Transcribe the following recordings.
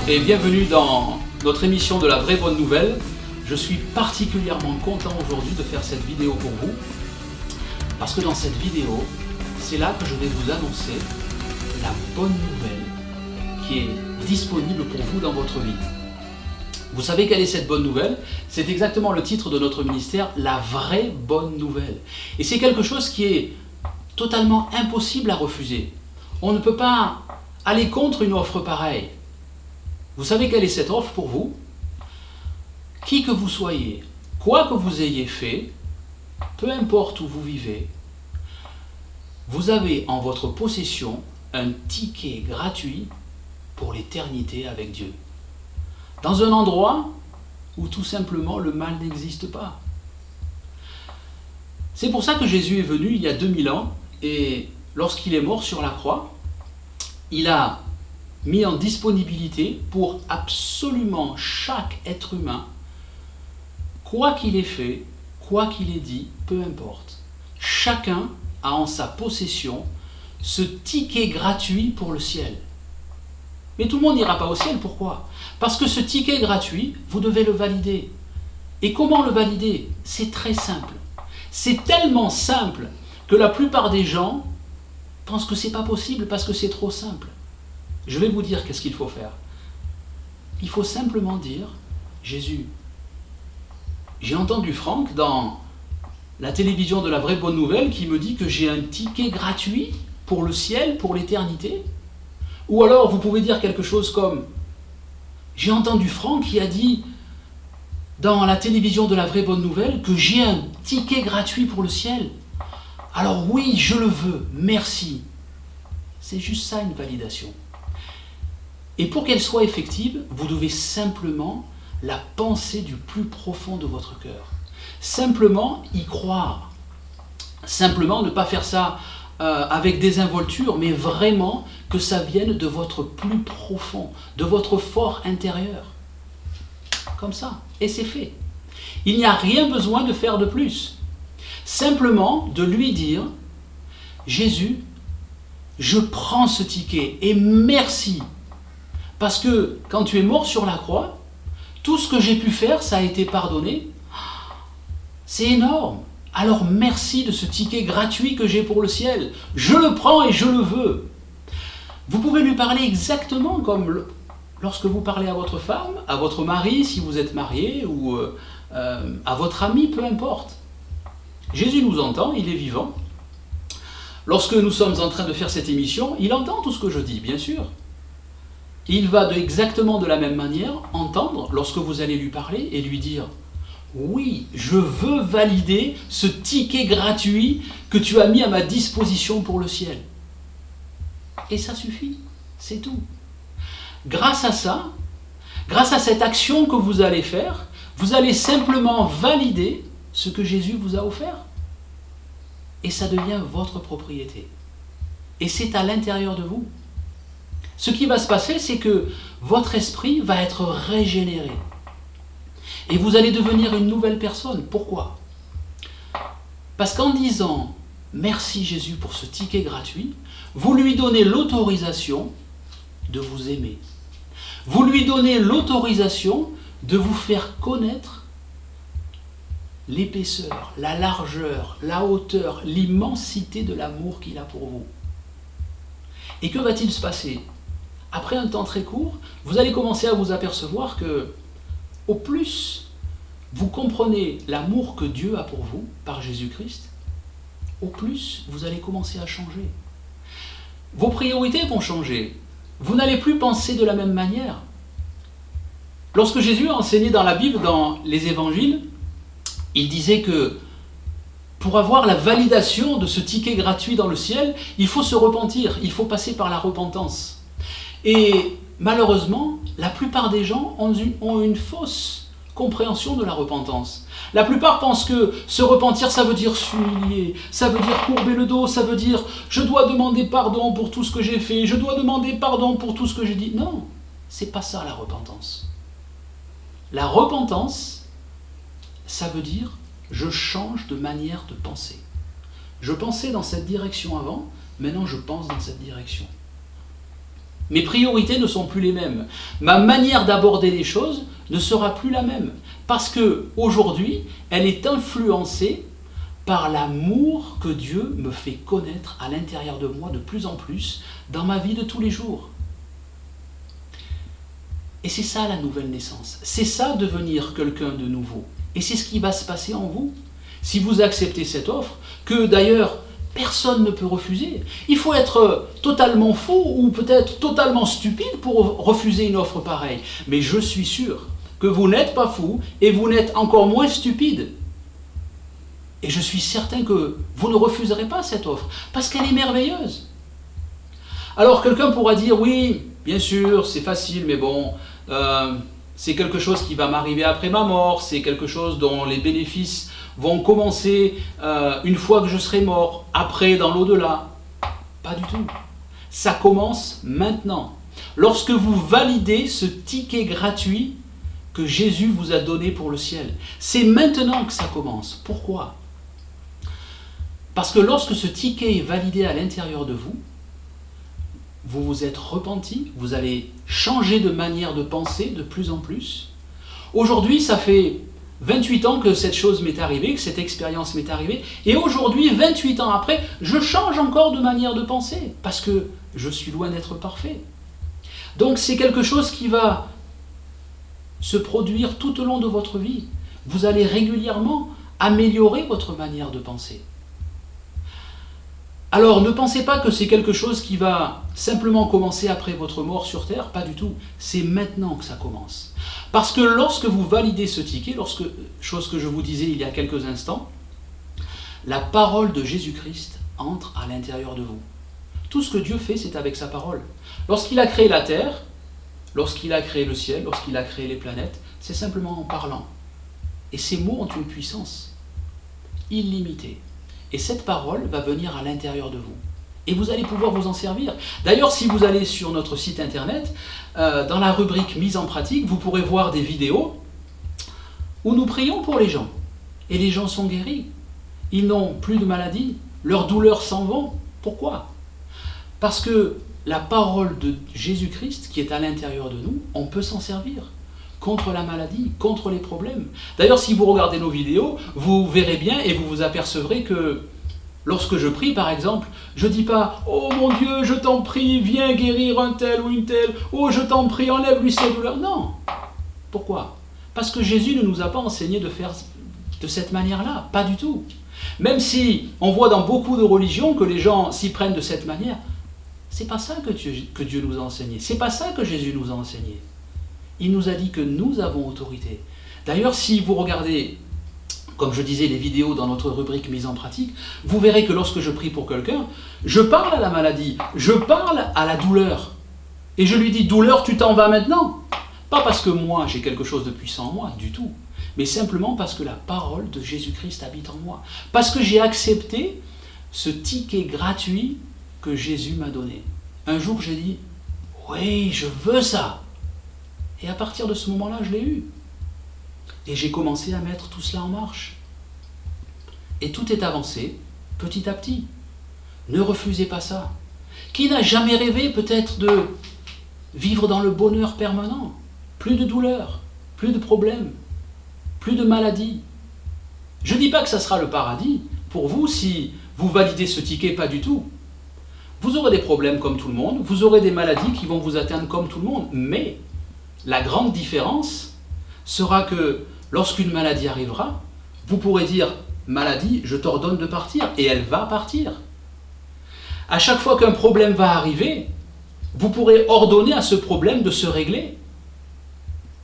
et bienvenue dans notre émission de la vraie bonne nouvelle. Je suis particulièrement content aujourd'hui de faire cette vidéo pour vous parce que dans cette vidéo, c'est là que je vais vous annoncer la bonne nouvelle qui est disponible pour vous dans votre vie. Vous savez quelle est cette bonne nouvelle? C'est exactement le titre de notre ministère, la vraie bonne nouvelle. Et c'est quelque chose qui est totalement impossible à refuser. On ne peut pas aller contre une offre pareille. Vous savez quelle est cette offre pour vous? Qui que vous soyez, quoi que vous ayez fait, peu importe où vous vivez, vous avez en votre possession un ticket gratuit pour l'éternité avec Dieu. Dans un endroit où tout simplement le mal n'existe pas. C'est pour ça que Jésus est venu il y a 2000 ans et lorsqu'il est mort sur la croix, il a mis en disponibilité pour absolument chaque être humain, quoi qu'il ait fait, quoi qu'il ait dit, peu importe. Chacun a en sa possession ce ticket gratuit pour le ciel. Mais tout le monde n'ira pas au ciel, pourquoi? Parce que ce ticket gratuit, vous devez le valider. Et comment le valider? C'est très simple. C'est tellement simple que la plupart des gens pensent que c'est pas possible parce que c'est trop simple. Je vais vous dire qu'est-ce qu'il faut faire. Il faut simplement dire, Jésus, j'ai entendu Franck dans la télévision de la vraie bonne nouvelle qui me dit que j'ai un ticket gratuit pour le ciel, pour l'éternité. Ou alors vous pouvez dire quelque chose comme, j'ai entendu Franck qui a dit dans la télévision de la vraie bonne nouvelle que j'ai un ticket gratuit pour le ciel. Alors oui, je le veux, merci. C'est juste ça une validation. Et pour qu'elle soit effective, vous devez simplement la penser du plus profond de votre cœur. Simplement y croire. Simplement ne pas faire ça avec désinvolture, mais vraiment que ça vienne de votre plus profond, de votre fort intérieur. Comme ça. Et c'est fait. Il n'y a rien besoin de faire de plus. Simplement de lui dire, Jésus, je prends ce ticket et merci. Parce que quand tu es mort sur la croix, tout ce que j'ai pu faire, ça a été pardonné. C'est énorme. Alors merci de ce ticket gratuit que j'ai pour le ciel. Je le prends et je le veux. Vous pouvez lui parler exactement comme lorsque vous parlez à votre femme, à votre mari si vous êtes marié, ou à votre ami, peu importe. Jésus nous entend, il est vivant. Lorsque nous sommes en train de faire cette émission, il entend tout ce que je dis, bien sûr. Il va exactement de la même manière entendre lorsque vous allez lui parler et lui dire « Oui, je veux valider ce ticket gratuit que tu as mis à ma disposition pour le ciel. » Et ça suffit, c'est tout. Grâce à ça, grâce à cette action que vous allez faire, vous allez simplement valider ce que Jésus vous a offert. Et ça devient votre propriété. Et c'est à l'intérieur de vous. Ce qui va se passer, c'est que votre esprit va être régénéré. Et vous allez devenir une nouvelle personne. Pourquoi? Parce qu'en disant « Merci Jésus pour ce ticket gratuit », vous lui donnez l'autorisation de vous aimer. Vous lui donnez l'autorisation de vous faire connaître l'épaisseur, la largeur, la hauteur, l'immensité de l'amour qu'il a pour vous. Et que va-t-il se passer? Après un temps très court, vous allez commencer à vous apercevoir que, au plus vous comprenez l'amour que Dieu a pour vous, par Jésus-Christ, au plus vous allez commencer à changer. Vos priorités vont changer. Vous n'allez plus penser de la même manière. Lorsque Jésus a enseigné dans la Bible, dans les évangiles, il disait que pour avoir la validation de ce ticket gratuit dans le ciel, il faut se repentir, il faut passer par la repentance. Et malheureusement, la plupart des gens ont une fausse compréhension de la repentance. La plupart pensent que se repentir, ça veut dire s'humilier, ça veut dire courber le dos, ça veut dire je dois demander pardon pour tout ce que j'ai fait, je dois demander pardon pour tout ce que j'ai dit. Non, c'est pas ça la repentance. La repentance, ça veut dire je change de manière de penser. Je pensais dans cette direction avant, maintenant je pense dans cette direction. Mes priorités ne sont plus les mêmes. Ma manière d'aborder les choses ne sera plus la même. Parce que aujourd'hui, elle est influencée par l'amour que Dieu me fait connaître à l'intérieur de moi de plus en plus dans ma vie de tous les jours. Et c'est ça la nouvelle naissance. C'est ça devenir quelqu'un de nouveau. Et c'est ce qui va se passer en vous. Si vous acceptez cette offre, que d'ailleurs personne ne peut refuser. Il faut être totalement fou ou peut-être totalement stupide pour refuser une offre pareille. Mais je suis sûr que vous n'êtes pas fou et vous n'êtes encore moins stupide. Et je suis certain que vous ne refuserez pas cette offre parce qu'elle est merveilleuse. Alors quelqu'un pourra dire, oui, bien sûr, c'est facile, mais bon, c'est quelque chose qui va m'arriver après ma mort, c'est quelque chose dont les bénéfices vont commencer une fois que je serai mort, après dans l'au-delà. Pas du tout. Ça commence maintenant. Lorsque vous validez ce ticket gratuit que Jésus vous a donné pour le ciel. C'est maintenant que ça commence. Pourquoi ? Parce que lorsque ce ticket est validé à l'intérieur de vous, vous vous êtes repenti, vous allez changer de manière de penser de plus en plus. Aujourd'hui, ça fait 28 ans que cette chose m'est arrivée, que cette expérience m'est arrivée, et aujourd'hui, 28 ans après, je change encore de manière de penser, parce que je suis loin d'être parfait. Donc c'est quelque chose qui va se produire tout au long de votre vie. Vous allez régulièrement améliorer votre manière de penser. Alors ne pensez pas que c'est quelque chose qui va simplement commencer après votre mort sur terre, pas du tout. C'est maintenant que ça commence. Parce que lorsque vous validez ce ticket, chose que je vous disais il y a quelques instants, la parole de Jésus-Christ entre à l'intérieur de vous. Tout ce que Dieu fait, c'est avec sa parole. Lorsqu'il a créé la terre, lorsqu'il a créé le ciel, lorsqu'il a créé les planètes, c'est simplement en parlant. Et ces mots ont une puissance illimitée. Et cette parole va venir à l'intérieur de vous. Et vous allez pouvoir vous en servir. D'ailleurs, si vous allez sur notre site internet, dans la rubrique mise en pratique, vous pourrez voir des vidéos où nous prions pour les gens. Et les gens sont guéris. Ils n'ont plus de maladie. Leurs douleurs s'en vont. Pourquoi ? Parce que la parole de Jésus-Christ qui est à l'intérieur de nous, on peut s'en servir. Contre la maladie, contre les problèmes. D'ailleurs, si vous regardez nos vidéos, vous verrez bien et vous vous apercevrez que lorsque je prie, par exemple, je ne dis pas « Oh mon Dieu, je t'en prie, viens guérir un tel ou une telle. Oh, je t'en prie, enlève-lui ses douleurs. » Non. Pourquoi ? Parce que Jésus ne nous a pas enseigné de faire de cette manière-là. Pas du tout. Même si on voit dans beaucoup de religions que les gens s'y prennent de cette manière, c'est pas ça que Dieu nous a enseigné. C'est pas ça que Jésus nous a enseigné. Il nous a dit que nous avons autorité. D'ailleurs, si vous regardez, comme je disais, les vidéos dans notre rubrique mise en pratique, vous verrez que lorsque je prie pour quelqu'un, je parle à la maladie, je parle à la douleur. Et je lui dis, douleur, tu t'en vas maintenant. Pas parce que moi, j'ai quelque chose de puissant en moi, du tout. Mais simplement parce que la parole de Jésus-Christ habite en moi. Parce que j'ai accepté ce ticket gratuit que Jésus m'a donné. Un jour, j'ai dit, oui, je veux ça. Et à partir de ce moment-là, je l'ai eu. Et j'ai commencé à mettre tout cela en marche. Et tout est avancé petit à petit. Ne refusez pas ça. Qui n'a jamais rêvé peut-être de vivre dans le bonheur permanent ? Plus de douleur, plus de problèmes, plus de maladies. Je ne dis pas que ça sera le paradis pour vous si vous validez ce ticket, pas du tout. Vous aurez des problèmes comme tout le monde, vous aurez des maladies qui vont vous atteindre comme tout le monde, mais la grande différence sera que lorsqu'une maladie arrivera, vous pourrez dire « Maladie, je t'ordonne de partir » et elle va partir. À chaque fois qu'un problème va arriver, vous pourrez ordonner à ce problème de se régler.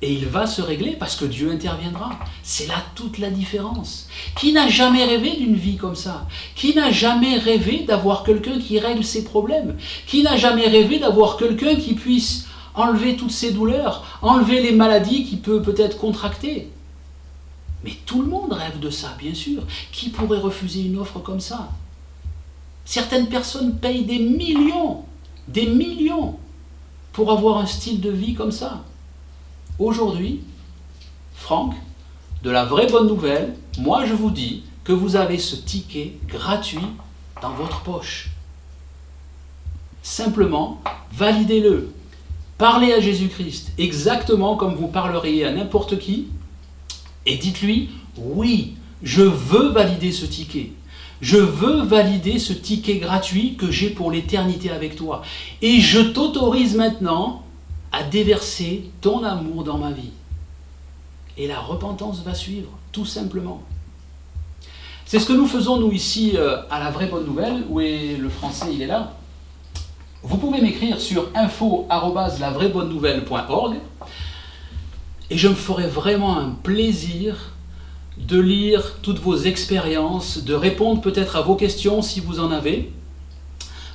Et il va se régler parce que Dieu interviendra. C'est là toute la différence. Qui n'a jamais rêvé d'une vie comme ça ? Qui n'a jamais rêvé d'avoir quelqu'un qui règle ses problèmes ? Qui n'a jamais rêvé d'avoir quelqu'un qui puisse enlever toutes ses douleurs, enlever les maladies qu'il peut peut-être contracter. Mais tout le monde rêve de ça, bien sûr. Qui pourrait refuser une offre comme ça ? Certaines personnes payent des millions pour avoir un style de vie comme ça. Aujourd'hui, Franck, de la vraie bonne nouvelle, moi je vous dis que vous avez ce ticket gratuit dans votre poche. Simplement, validez-le. Parlez à Jésus-Christ exactement comme vous parleriez à n'importe qui et dites-lui, oui, je veux valider ce ticket. Je veux valider ce ticket gratuit que j'ai pour l'éternité avec toi. Et je t'autorise maintenant à déverser ton amour dans ma vie. Et la repentance va suivre, tout simplement. C'est ce que nous faisons, nous, ici, à la vraie bonne nouvelle. Où est le français? Il est là. Vous pouvez m'écrire sur info@lavraibonnenouvelle.org et je me ferai vraiment un plaisir de lire toutes vos expériences, de répondre peut-être à vos questions si vous en avez.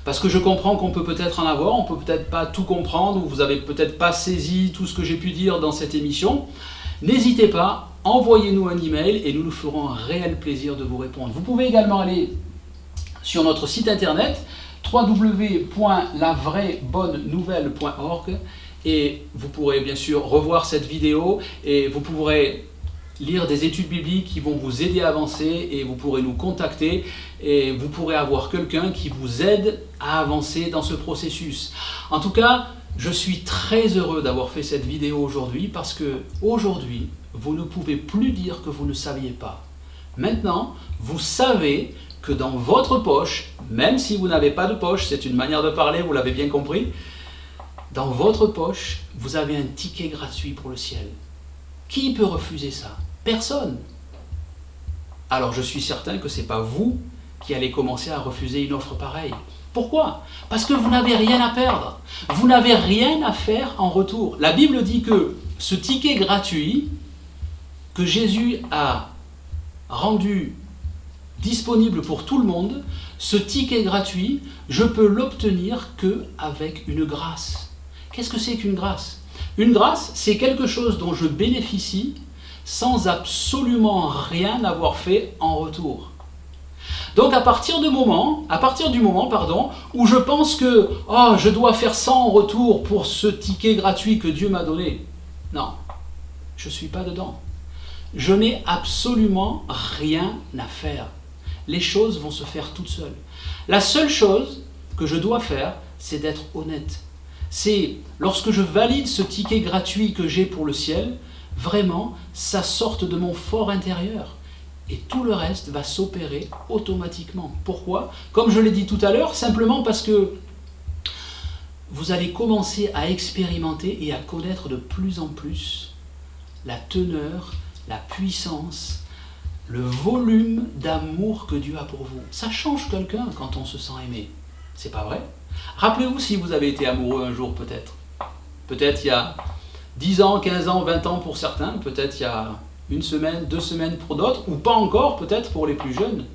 Parce que je comprends qu'on peut peut-être en avoir, on peut peut-être pas tout comprendre, ou vous avez peut-être pas saisi tout ce que j'ai pu dire dans cette émission. N'hésitez pas, envoyez-nous un email et nous nous ferons un réel plaisir de vous répondre. Vous pouvez également aller sur notre site internet www.lavraibonnenouvelle.org et vous pourrez bien sûr revoir cette vidéo et vous pourrez lire des études bibliques qui vont vous aider à avancer et vous pourrez nous contacter et vous pourrez avoir quelqu'un qui vous aide à avancer dans ce processus. En tout cas, je suis très heureux d'avoir fait cette vidéo aujourd'hui parce que aujourd'hui, vous ne pouvez plus dire que vous ne saviez pas. Maintenant, vous savez que dans votre poche, même si vous n'avez pas de poche, c'est une manière de parler, vous l'avez bien compris, dans votre poche, vous avez un ticket gratuit pour le ciel. Qui peut refuser ça? Personne. Alors je suis certain que ce n'est pas vous qui allez commencer à refuser une offre pareille. Pourquoi? Parce que vous n'avez rien à perdre. Vous n'avez rien à faire en retour. La Bible dit que ce ticket gratuit que Jésus a rendu disponible pour tout le monde, ce ticket gratuit, je peux l'obtenir qu'avec une grâce. Qu'est-ce que c'est qu'une grâce? Une grâce, c'est quelque chose dont je bénéficie sans absolument rien avoir fait en retour. Donc à partir du moment, où je pense que je dois faire ça en retour pour ce ticket gratuit que Dieu m'a donné, non, je ne suis pas dedans. Je n'ai absolument rien à faire. Les choses vont se faire toutes seules. La seule chose que je dois faire, c'est d'être honnête. C'est lorsque je valide ce ticket gratuit que j'ai pour le ciel, vraiment, ça sort de mon fort intérieur. Et tout le reste va s'opérer automatiquement. Pourquoi? Comme je l'ai dit tout à l'heure, simplement parce que vous allez commencer à expérimenter et à connaître de plus en plus la teneur, la puissance, le volume d'amour que Dieu a pour vous. Ça change quelqu'un quand on se sent aimé. C'est pas vrai? Rappelez-vous si vous avez été amoureux un jour peut-être. Peut-être il y a 10 ans, 15 ans, 20 ans pour certains. Peut-être il y a 1 semaine, 2 semaines pour d'autres. Ou pas encore peut-être pour les plus jeunes.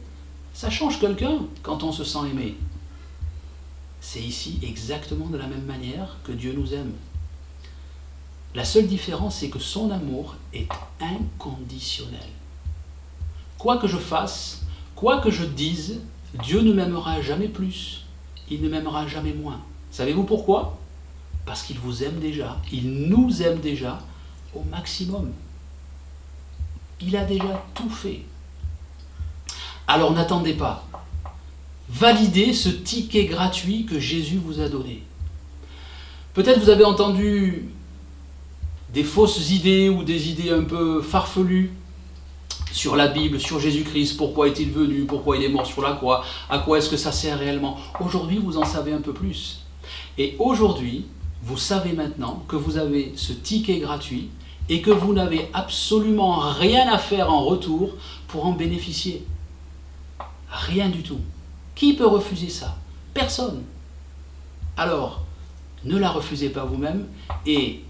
Ça change quelqu'un quand on se sent aimé. C'est ici exactement de la même manière que Dieu nous aime. La seule différence, c'est que son amour est inconditionnel. Quoi que je fasse, quoi que je dise, Dieu ne m'aimera jamais plus, il ne m'aimera jamais moins. Savez-vous pourquoi? Parce qu'il vous aime déjà, il nous aime déjà au maximum. Il a déjà tout fait. Alors n'attendez pas. Validez ce ticket gratuit que Jésus vous a donné. Peut-être vous avez entendu des fausses idées ou des idées un peu farfelues sur la Bible, sur Jésus-Christ, pourquoi est-il venu, pourquoi il est mort sur la croix, à quoi est-ce que ça sert réellement. Aujourd'hui, vous en savez un peu plus. Et aujourd'hui, vous savez maintenant que vous avez ce ticket gratuit et que vous n'avez absolument rien à faire en retour pour en bénéficier. Rien du tout. Qui peut refuser ça? Personne. Alors, ne la refusez pas vous-même et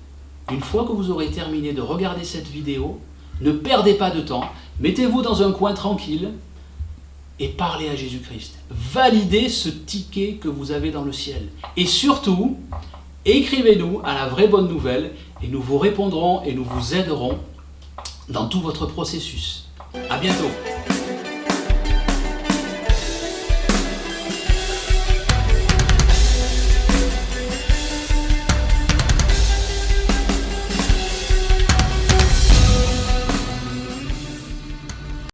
une fois que vous aurez terminé de regarder cette vidéo, ne perdez pas de temps, mettez-vous dans un coin tranquille et parlez à Jésus-Christ. Validez ce ticket que vous avez dans le ciel. Et surtout, écrivez-nous à la vraie bonne nouvelle et nous vous répondrons et nous vous aiderons dans tout votre processus. À bientôt.